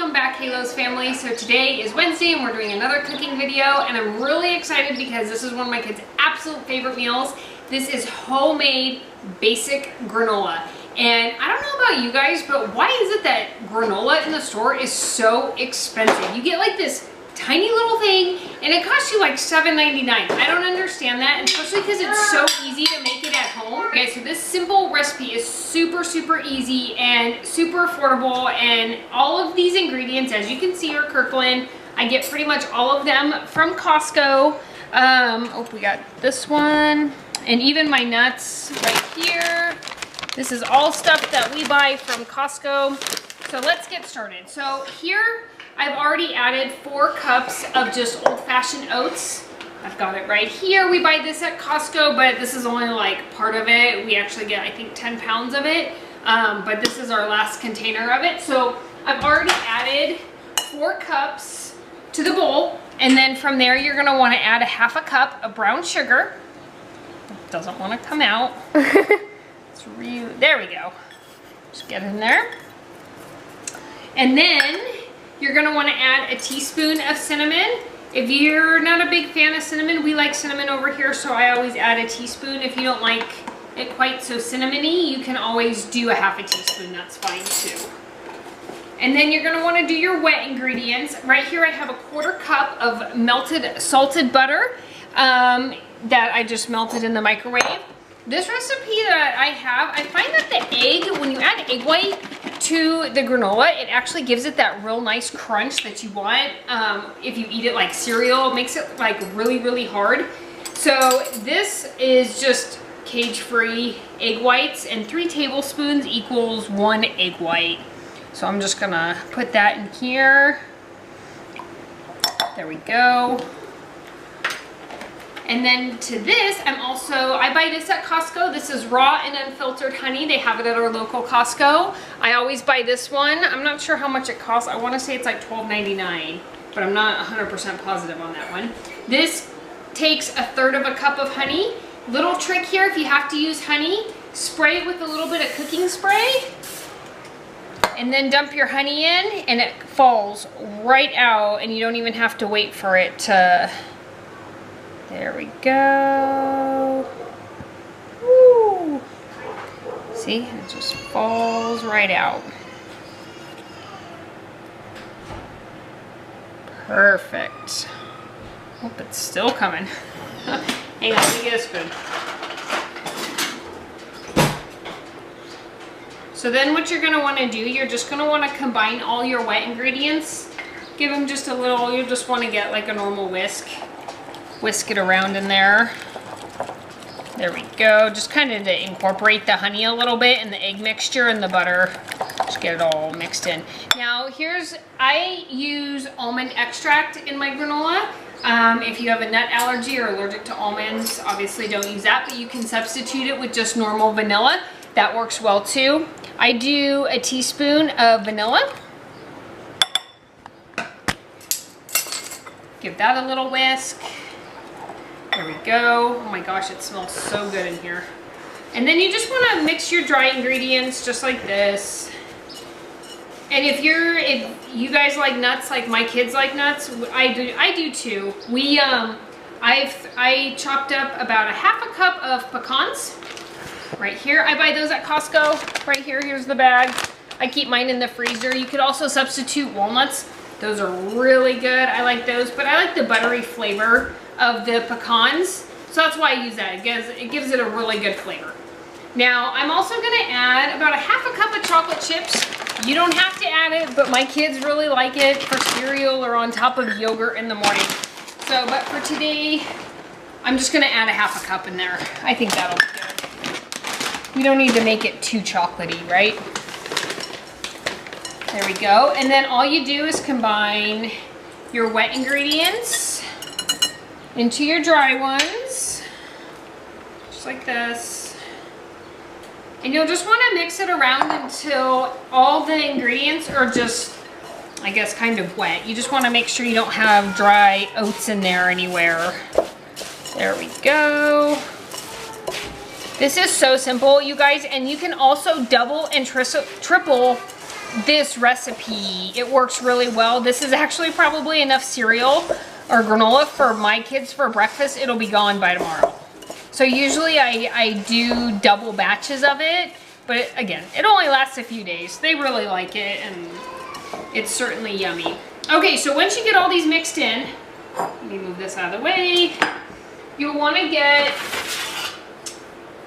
welcome back Halos family. So today is Wednesday and we're doing another cooking video, and I'm really excited because this is one of my kids' absolute favorite meals. This is homemade basic granola. And I don't know about you guys, but why is it that granola in the store is so expensive? You get like this tiny little thing and it costs you like $7.99. I don't understand that, especially because it's so easy to make it at home. Okay, so this simple recipe is super easy and super affordable, and all of these ingredients, as you can see, are Kirkland. I get pretty much all of them from Costco. Oh, we got this one, and even my nuts right here. This is all stuff that we buy from Costco. So let's get started. So here I've already added 4 cups of just old-fashioned oats. I've got it right here. We buy this at Costco, but this is only like part of it. We actually get, I think, 10 pounds of it, but this is our last container of it. So I've already added 4 cups to the bowl, and then from there you're gonna wanna add a ½ cup of brown sugar. It doesn't wanna come out. It's really, there we go. Just get in there. And then you're gonna wanna add a teaspoon of cinnamon. If you're not a big fan of cinnamon, we like cinnamon over here, so I always add a teaspoon. If you don't like it quite so cinnamony, you can always do a ½ teaspoon, that's fine too. And then you're gonna wanna do your wet ingredients. Right here I have a ½ cup of melted salted butter that I just melted in the microwave. This recipe that I have, I find that the egg, when you add egg white to the granola, it actually gives it that real nice crunch that you want. If you eat it like cereal, it makes it like really hard. So this is just cage-free egg whites, and 3 tablespoons equals 1 egg white. So I'm just gonna put that in here. There we go. And then to this, I buy this at Costco. This is raw and unfiltered honey. They have it at our local Costco. I always buy this one. I'm not sure how much it costs. I want to say it's like $12.99, but I'm not 100% positive on that one. This takes 1/3 cup of honey. Little trick here, if you have to use honey, spray it with a little bit of cooking spray, and then dump your honey in, and it falls right out, and you don't even have to wait for it to... There we go. Woo. See, it just falls right out. Perfect. Hope it's still coming. Hang on, let me get a spoon. So then what you're gonna wanna do, you're just gonna wanna combine all your wet ingredients. Give them just a little, you just wanna get like a normal whisk. Whisk it around in there. There we go. Just kind of to incorporate the honey a little bit and the egg mixture and the butter. Just get it all mixed in. Now I use almond extract in my granola. If you have a nut allergy or allergic to almonds, obviously don't use that, but you can substitute it with just normal vanilla. That works well too. I do a teaspoon of vanilla. Give that a little whisk. There we go. Oh my gosh, it smells so good in here. And then you just want to mix your dry ingredients just like this. And if you guys like nuts, like my kids like nuts, I do too. I chopped up about a ½ cup of pecans right here. I buy those at Costco. Right here, here's the bag. I keep mine in the freezer. You could also substitute walnuts. Those are really good. I like those, but I like the buttery flavor of the pecans, so that's why I use that. It gives it a really good flavor. Now I'm also gonna add about a ½ cup of chocolate chips. You don't have to add it, but my kids really like it for cereal or on top of yogurt in the morning. So, but for today, I'm just gonna add a ½ cup in there. I think that'll be good. We don't need to make it too chocolatey, right? There we go. And then all you do is combine your wet ingredients into your dry ones, just like this. And you'll just want to mix it around until all the ingredients are just, I guess, kind of wet. You just want to make sure you don't have dry oats in there anywhere. There we go. This is so simple, you guys, and you can also double and triple this recipe, it works really well. This is actually probably enough cereal or granola for my kids for breakfast. It'll be gone by tomorrow. So usually I do double batches of it, but again, it only lasts a few days. They really like it, and it's certainly yummy. Okay, so once you get all these mixed in, let me move this out of the way. You'll want to get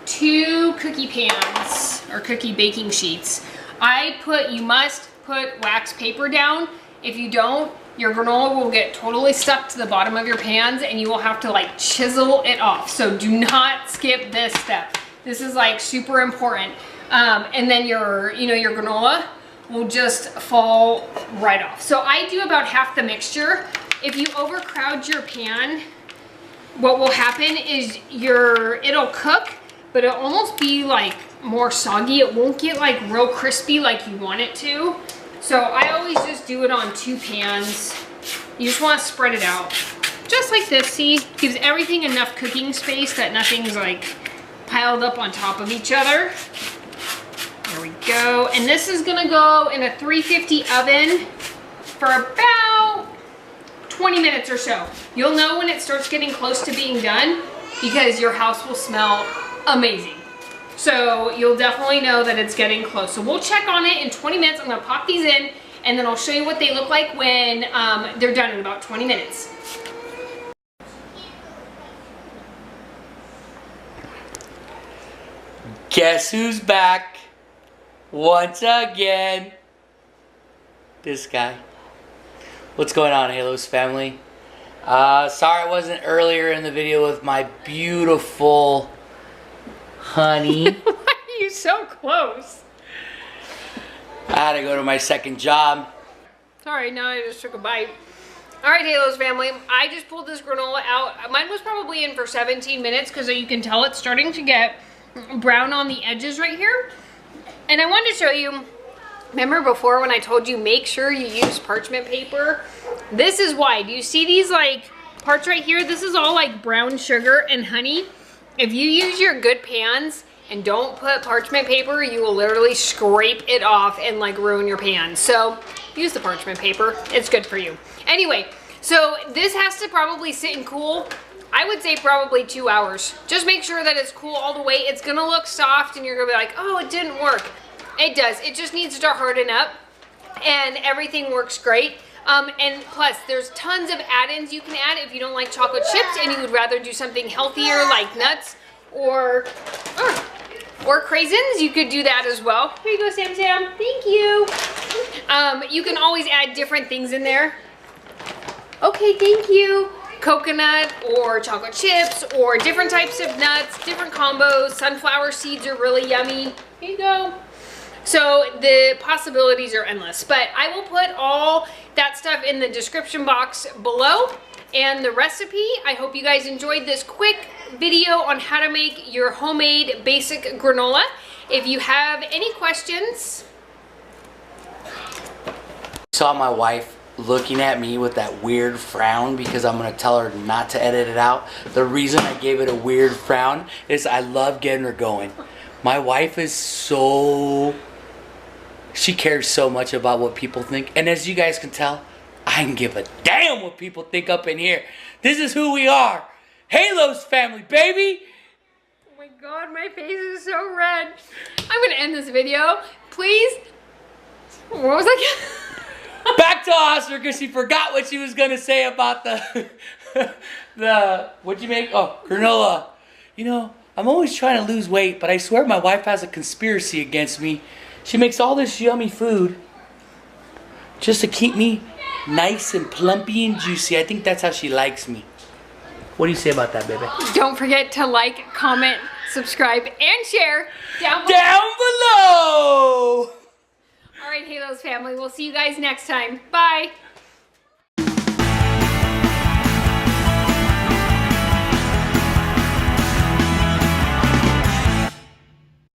2 cookie pans or cookie baking sheets. You must put wax paper down. If you don't, your granola will get totally stuck to the bottom of your pans and you will have to like chisel it off. So do not skip this step. This is like super important. And then your granola will just fall right off. So I do about half the mixture. If you overcrowd your pan, what will happen is it'll cook, but it'll almost be like more soggy. It won't get like real crispy like you want it to. So I always just do it on 2 pans. You just want to spread it out. Just like this, see? Gives everything enough cooking space that nothing's like piled up on top of each other. There we go. And this is gonna go in a 350 oven for about 20 minutes or so. You'll know when it starts getting close to being done because your house will smell amazing. So you'll definitely know that it's getting close. So we'll check on it in 20 minutes. I'm gonna pop these in and then I'll show you what they look like when they're done in about 20 minutes. Guess who's back once again? This guy. What's going on, Halos family? Sorry I wasn't earlier in the video with my beautiful honey. Why are you so close? I had to go to my second job. Sorry, now I just took a bite. All right, Halos family, I just pulled this granola out. Mine was probably in for 17 minutes because you can tell it's starting to get brown on the edges right here. And I wanted to show you, remember before when I told you make sure you use parchment paper? This is why. Do you see these like parts right here? This is all like brown sugar and honey. If you use your good pans and don't put parchment paper, you will literally scrape it off and like ruin your pan. So use the parchment paper. It's good for you. Anyway, so this has to probably sit and cool. I would say probably 2 hours. Just make sure that it's cool all the way. It's gonna look soft and you're gonna be like, oh, it didn't work. It does. It just needs to harden up and everything works great. And plus, there's tons of add-ins you can add if you don't like chocolate chips and you would rather do something healthier like nuts or craisins. You could do that as well. Here you go, Sam Sam. Thank you. You can always add different things in there. Okay, thank you. Coconut or chocolate chips or different types of nuts, different combos. Sunflower seeds are really yummy. Here you go. So the possibilities are endless, but I will put all that stuff in the description box below and the recipe. I hope you guys enjoyed this quick video on how to make your homemade basic granola. If you have any questions. Saw my wife looking at me with that weird frown because I'm going to tell her not to edit it out. The reason I gave it a weird frown is I love getting her going. My wife is she cares so much about what people think. And as you guys can tell, I can give a damn what people think up in here. This is who we are. Halos family, baby. Oh my God, my face is so red. I'm going to end this video. Please. What was I? Back to Oscar because she forgot what she was going to say about what'd you make? Oh, granola. You know, I'm always trying to lose weight, but I swear my wife has a conspiracy against me. She makes all this yummy food just to keep me nice and plumpy and juicy. I think that's how she likes me. What do you say about that, baby? Don't forget to like, comment, subscribe, and share down below. Down below! All right, Halos family, we'll see you guys next time. Bye.